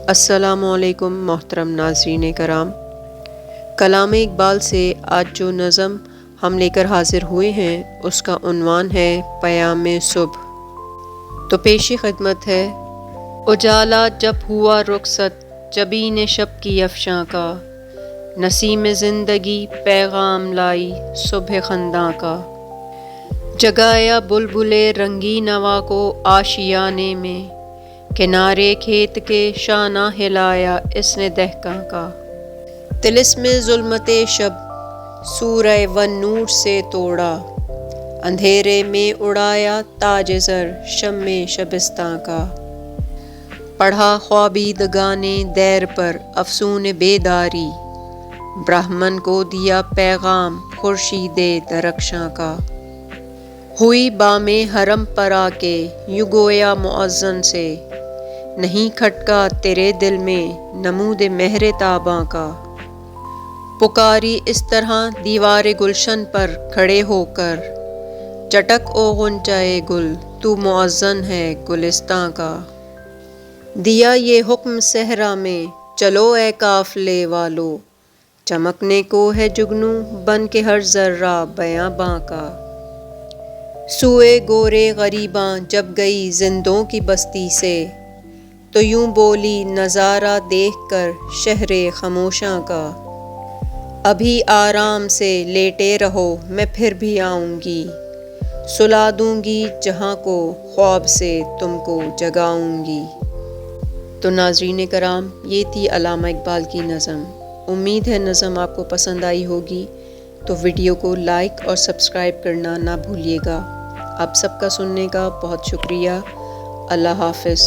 السلام علیکم محترم ناظرین کرام، کلام اقبال سے آج جو نظم ہم لے کر حاضر ہوئے ہیں اس کا عنوان ہے پیام صبح۔ تو پیش خدمت ہے: اجالا جب ہوا رخصت جبین شب کی افشاں کا، نسیم زندگی پیغام لائی صبح خنداں کا، جگایا بلبل رنگی نوا کو آشیانے میں، کنارے کھیت کے شانہ ہلایا اس نے دہقاں کا، طلسم ظلمت شب سورہ والنور سے توڑا، اندھیرے میں اڑایا تاج زر شمع شبستاں کا، پڑھا خوابیدگان دیر پر افسون بیداری، برہمن کو دیا پیغام خورشید درخشاں کا، ہوئی بام حرم پر آ کے یوں گویا مؤذن سے، نہیں کھٹکا تیرے دل میں نمود مہر تاباں کا، پکاری اس طرح دیوار گلشن پر کھڑے ہو کر، چٹک او غنچۂ گل تو مؤذن ہے گلستاں کا، دیا یہ حکم صحرا میں چلو اے قافلے والو، چمکنے کو ہے جگنو بن کے ہر ذرہ بیاباں کا، سوئے گورے غریباں جب گئی زندوں کی بستی سے، تو یوں بولی نظارہ دیکھ کر شہر خموشاں کا، ابھی آرام سے لیٹے رہو میں پھر بھی آؤں گی، سلا دوں گی جہاں کو خواب سے تم کو جگاؤں گی۔ تو ناظرین کرام، یہ تھی علامہ اقبال کی نظم۔ امید ہے نظم آپ کو پسند آئی ہوگی، تو ویڈیو کو لائک اور سبسکرائب کرنا نہ بھولیے گا۔ آپ سب کا سننے کا بہت شکریہ۔ اللہ حافظ۔